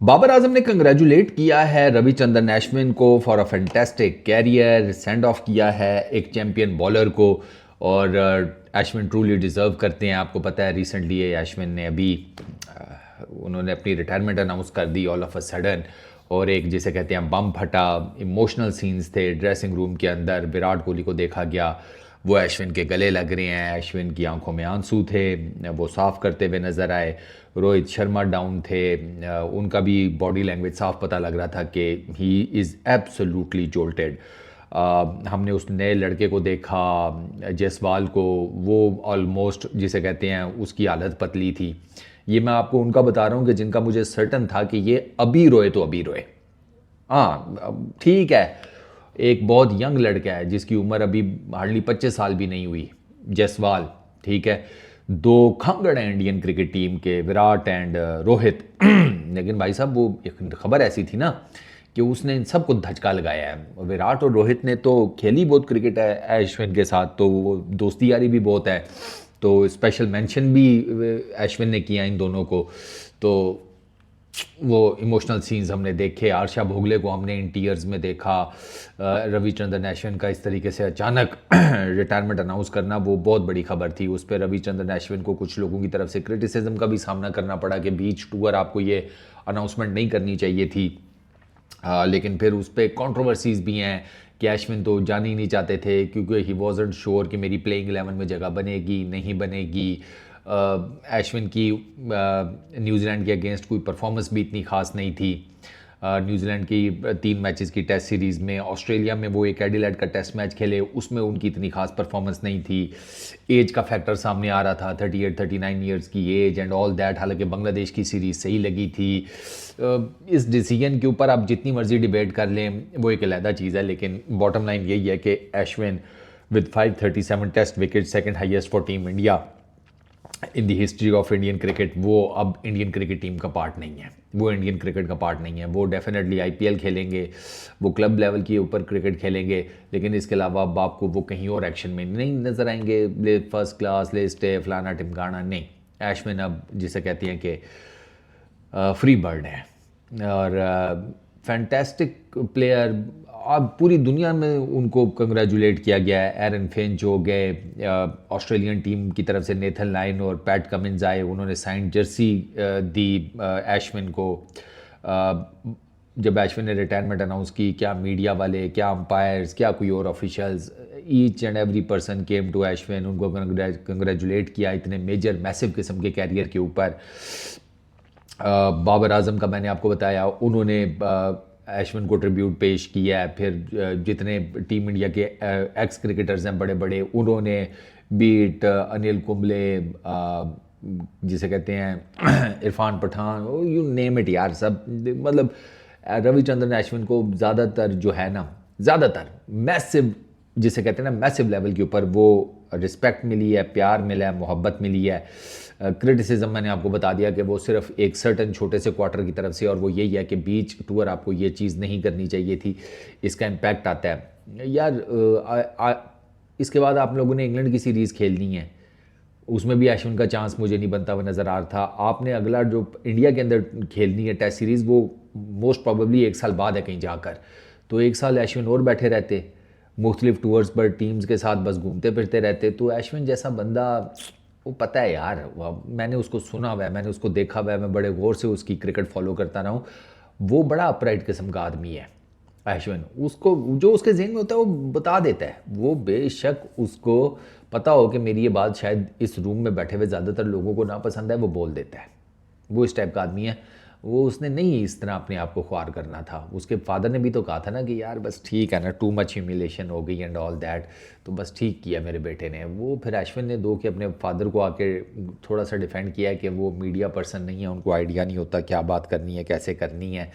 बाबर आजम ने कंग्रेचुलेट किया है रविचंद्रन अश्विन को for a fantastic career, send off किया है एक चैंपियन बॉलर को। और अश्विन ट्रूली डिज़र्व करते हैं। आपको पता है रिसेंटली अश्विन ने अभी उन्होंने अपनी रिटायरमेंट अनाउंस कर the all of a sudden. और एक जिसे कहते हैं बम फटा, इमोशनल सीन्स थे ड्रेसिंग रूम के अंदर। विराट कोहली को देखा गया, वो अश्विन के गले लग रहे हैं, अश्विन की आंखों में आंसू थे, वो साफ़ करते हुए नज़र आए। रोहित शर्मा डाउन थे, उनका भी बॉडी लैंग्वेज साफ पता लग रहा था कि ही इज़ एब्सोल्युटली जोल्टेड। हमने उस नए लड़के को देखा जायसवाल को, वो ऑलमोस्ट जिसे कहते हैं उसकी हालत पतली थी। ये मैं आपको उनका बता रहा हूँ कि जिनका मुझे सर्टन था कि ये अभी रोए तो अभी रोए। हाँ ठीक है, एक बहुत यंग लड़का है जिसकी उम्र अभी हार्डली 25 साल भी नहीं हुई, जायसवाल, ठीक है। दो खंगड़ हैं इंडियन क्रिकेट टीम के, विराट एंड रोहित। लेकिन भाई साहब वो एक खबर ऐसी थी ना कि उसने इन सबको धचका लगाया है। विराट और रोहित ने तो खेली बहुत क्रिकेट है अश्विन के साथ, तो वो दोस्ती यारी भी बहुत है, तो स्पेशल मेंशन भी अश्विन ने किया इन दोनों को। तो वो इमोशनल सीन्स हमने देखे, आरशा भोगले को हमने इन टीयर्स में देखा। रविचंद्रन अश्विन का इस तरीके से अचानक रिटायरमेंट अनाउंस करना वो बहुत बड़ी खबर थी। उस पर रविचंद्रन अश्विन को कुछ लोगों की तरफ से क्रिटिसिज्म का भी सामना करना पड़ा कि बीच टूर आपको ये अनाउंसमेंट नहीं करनी चाहिए थी। लेकिन फिर उस पर कॉन्ट्रोवर्सीज भी हैं कि अश्विन तो जान ही नहीं चाहते थे क्योंकि ही वॉजंट श्योर कि मेरी प्लेइंग 11 में जगह बनेगी नहीं बनेगी। अश्विन की न्यूजीलैंड के अगेंस्ट कोई परफॉर्मेंस भी इतनी खास नहीं थी। न्यूजीलैंड की 3 मैचेस की टेस्ट सीरीज़ में, ऑस्ट्रेलिया में वो एक एडिलेड का टेस्ट मैच खेले, उसमें उनकी इतनी खास परफॉर्मेंस नहीं थी। एज का फैक्टर सामने आ रहा था, 38-39 ईयर्स की एज एंड ऑल दैट। हालांकि बांग्लादेश की सीरीज़ सही लगी थी। इस डिसीजन के ऊपर आप जितनी मर्जी डिबेट कर लें वो एक अलहदा चीज़ है, लेकिन बॉटम लाइन यही है कि Ashwin with 537 test wicket, second highest for team India in the history of Indian cricket, वो अब इंडियन क्रिकेट टीम का पार्ट नहीं है, वो इंडियन क्रिकेट का पार्ट नहीं है। वो डेफिनेटली आईपीएल खेलेंगे, वो क्लब लेवल के ऊपर क्रिकेट खेलेंगे, लेकिन इसके अलावा अब आपको वो कहीं और एक्शन में नहीं नज़र आएंगे। ले फर्स्ट क्लास लिस्ट है फलाना टिमकाना नहीं। अश्विन अब जिसे कहती हैं कि फ्री बर्ड है और फैंटास्टिक प्लेयर। अब पूरी दुनिया में उनको कंग्रेचुलेट किया गया है। एरन फिंच हो गए, ऑस्ट्रेलियन टीम की तरफ से नेथन लाइन और पैट कमिंस आए, उन्होंने साइन जर्सी दी अश्विन को। जब अश्विन ने रिटायरमेंट अनाउंस की, क्या मीडिया वाले, क्या अंपायर्स, क्या कोई और officials, each and every person came to Ashwin, उनको कंग्रेचुलेट किया इतने मेजर मैसिव किस्म के कैरियर के ऊपर। बाबर आजम का मैंने आपको बताया, उन्होंने अश्विन को ट्रिब्यूट पेश किया है। फिर जितने टीम इंडिया के एक्स क्रिकेटर्स हैं बड़े बड़े, उन्होंने बीट अनिल कुंबले, जिसे कहते हैं Irfan Pathan, you name it यार, सब मतलब रविचंद्रन अश्विन को ज़्यादातर जो है ना, ज़्यादातर मैसिव जिसे कहते हैं ना मैसिव लेवल के ऊपर वो रिस्पेक्ट मिली है, प्यार मिला है, मोहब्बत मिली है। क्रिटिसिज्म मैंने आपको बता दिया कि वो सिर्फ एक सर्टन छोटे से क्वार्टर की तरफ से, और वो यही है कि बीच टूर आपको ये चीज़ नहीं करनी चाहिए थी, इसका इम्पैक्ट आता है यार। इसके बाद आप लोगों ने इंग्लैंड की सीरीज़ खेलनी है, उसमें भी अश्विन का चांस मुझे नहीं बनता हुआ नज़र आ रहा था। आपने अगला जो इंडिया के अंदर खेलनी है टेस्ट सीरीज़, वो मोस्ट प्रॉबेबली 1 साल बाद है कहीं जाकर, तो 1 साल अश्विन और बैठे रहते मुख्तलिफ टूर्स पर टीम्स के साथ बस घूमते फिरते रहते। तो अश्विन जैसा बंदा, वो पता है यार, मैंने उसको सुना हुआ है, मैंने उसको देखा हुआ है, मैं बड़े गौर से उसकी क्रिकेट फॉलो करता रहा हूँ। वो बड़ा अपराइट किस्म का आदमी है अश्विन। उसको जो उसके जहन में होता है वो बता देता है। वो बेशक उसको पता हो कि मेरी ये बात शायद इस रूम में बैठे हुए ज़्यादातर लोगों को ना पसंद है, वो बोल देता है। वो इस टाइप का आदमी है। वो उसने नहीं इस तरह अपने आप को ख्वार करना था। उसके फादर ने भी तो कहा था ना कि यार बस ठीक है ना, टू मच ह्यूमिलेशन हो गई एंड ऑल दैट, तो बस ठीक किया मेरे बेटे ने। वो फिर अश्विन ने दो कि अपने फादर को आके थोड़ा सा डिफेंड किया कि वो मीडिया पर्सन नहीं है, उनको आइडिया नहीं होता क्या बात करनी है, कैसे करनी है।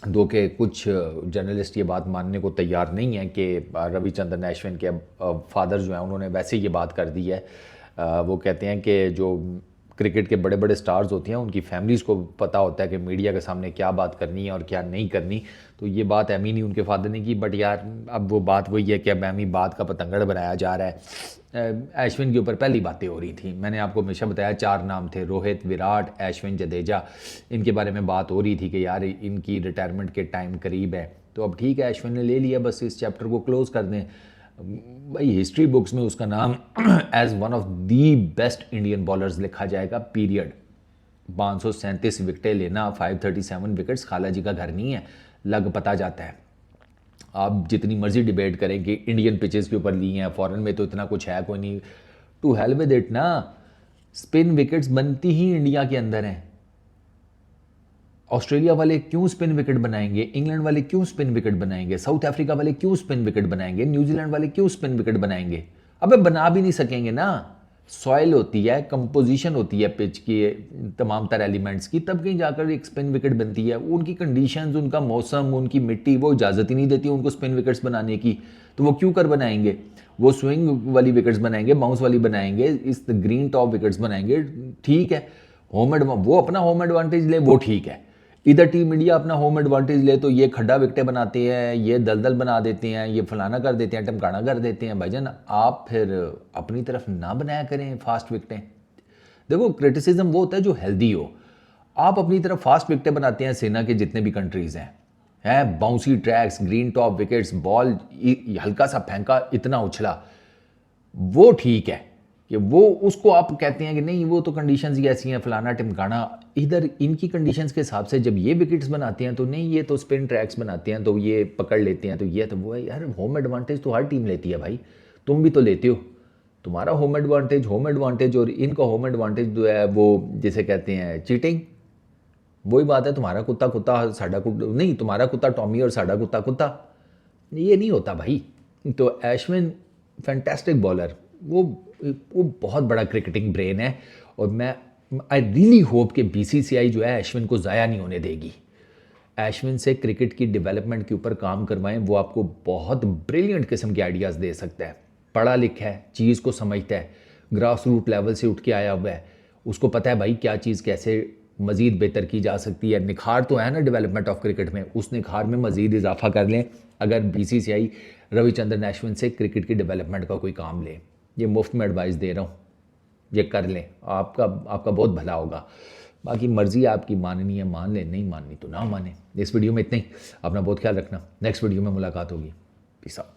दो के कुछ जर्नलिस्ट ये बात मानने को तैयार नहीं है कि रविचंद्रन अश्विन के फादर जो हैं उन्होंने वैसे ये बात कर दी है। वो कहते हैं कि जो क्रिकेट के बड़े बड़े स्टार्स होते हैं, उनकी फैमिलीज़ को पता होता है कि मीडिया के सामने क्या बात करनी है और क्या नहीं करनी। तो ये बात एमी नहीं उनके फादर ने की, बट यार अब वो बात वही है कि अब एमी बात का पतंगड़ बनाया जा रहा है। अश्विन के ऊपर पहली बातें हो रही थी, मैंने आपको हमेशा बताया 4 नाम थे, रोहित, विराट, अश्विन, जडेजा। इनके बारे में बात हो रही थी कि यार इनकी रिटायरमेंट के टाइम करीब है, तो अब ठीक है अश्विन ने ले लिया, बस इस चैप्टर को क्लोज़ कर दें। भाई हिस्ट्री बुक्स में उसका नाम as one of the best Indian bowlers लिखा जाएगा, पीरियड। 537 विकेटें लेना, 537 विकेट्स खाला जी का घर नहीं है, लग पता जाता है। आप जितनी मर्जी डिबेट करें कि इंडियन पिचेस के ऊपर ली हैं, फॉरेन में तो इतना कुछ है कोई नहीं, टू हेल विद इट ना। स्पिन विकेट्स बनती ही इंडिया के अंदर हैं। ऑस्ट्रेलिया वाले क्यों स्पिन विकेट बनाएंगे, इंग्लैंड वाले क्यों स्पिन विकेट बनाएंगे, साउथ अफ्रीका वाले क्यों स्पिन विकेट बनाएंगे, न्यूजीलैंड वाले क्यों स्पिन विकेट बनाएंगे? अबे बना भी नहीं सकेंगे ना। सॉइल होती है, कंपोजिशन होती है पिच की, तमाम तरह एलिमेंट्स की, तब कहीं जाकर एक स्पिन विकेट बनती है। उनकी कंडीशंस, उनका मौसम, उनकी मिट्टी वो इजाज़त ही नहीं देती उनको स्पिन विकेट्स बनाने की, तो वो क्यों कर बनाएंगे? वो स्विंग वाली विकेट्स बनाएंगे, बाउंस वाली बनाएंगे, इस ग्रीन टॉप विकेट्स बनाएंगे, ठीक है। वो अपना होम एडवांटेज ले, वो ठीक है। इधर टीम इंडिया अपना होम एडवांटेज ले तो ये खड्डा विकेटें बनाते हैं, ये दलदल बना देते हैं, ये फलाना कर देते हैं, टमकाना कर देते हैं। भाईजान आप फिर अपनी तरफ ना बनाया करें फास्ट विकेटें। देखो क्रिटिसिज्म वो होता है जो हेल्दी हो। आप अपनी तरफ फास्ट विकेटें बनाते हैं, सेना के जितने भी कंट्रीज़ हैं bouncy tracks, green top wickets, ball हल्का सा फेंका, इतना उछला, वो ठीक है कि वो उसको आप कहते हैं कि नहीं वो तो कंडीशंस ही ऐसी हैं, फलाना टिमकाना। इधर इनकी कंडीशंस के हिसाब से जब ये विकेट्स बनाते हैं तो नहीं, ये तो स्पिन ट्रैक्स बनाते हैं तो ये पकड़ लेते हैं, तो ये तो वो है। यार होम एडवांटेज तो हर टीम लेती है भाई, तुम भी तो लेते हो। तुम्हारा होम एडवांटेज और इनका होम एडवांटेज जो है वो जिसे कहते हैं चीटिंग। वही बात है, तुम्हारा कुत्ता कुत्ता साडा कुत्ता नहीं, तुम्हारा कुत्ता टॉमी और साडा कुत्ता कुत्ता, ये नहीं होता भाई। तो अश्विन फैंटास्टिक बॉलर, वो बहुत बड़ा क्रिकेटिंग ब्रेन है, और मैं आई रियली होप कि बीसीसीआई जो है अश्विन को ज़ाया नहीं होने देगी। अश्विन से क्रिकेट की डेवलपमेंट के ऊपर काम करवाएं, वो आपको बहुत ब्रिलियंट किस्म के आइडियाज़ दे सकता है। पढ़ा लिखा है, चीज़ को समझता है, ग्रास रूट लेवल से उठ के आया हुआ है, उसको पता है भाई क्या चीज़ कैसे मज़ीद बेहतर की जा सकती है। निखार तो है ना डेवलपमेंट ऑफ क्रिकेट में, उस निखार में मज़ीद इजाफा कर लें अगर बीसीसीआई रविचंद्रन अश्विन से क्रिकेट की डेवलपमेंट का कोई काम ले। ये मुफ्त में एडवाइस दे रहा हूँ, ये कर लें, आपका बहुत भला होगा। बाकी मर्ज़ी आपकी, माननी है मान लें, नहीं माननी तो ना माने। इस वीडियो में इतना ही, अपना बहुत ख्याल रखना, नेक्स्ट वीडियो में मुलाकात होगी। Peace out.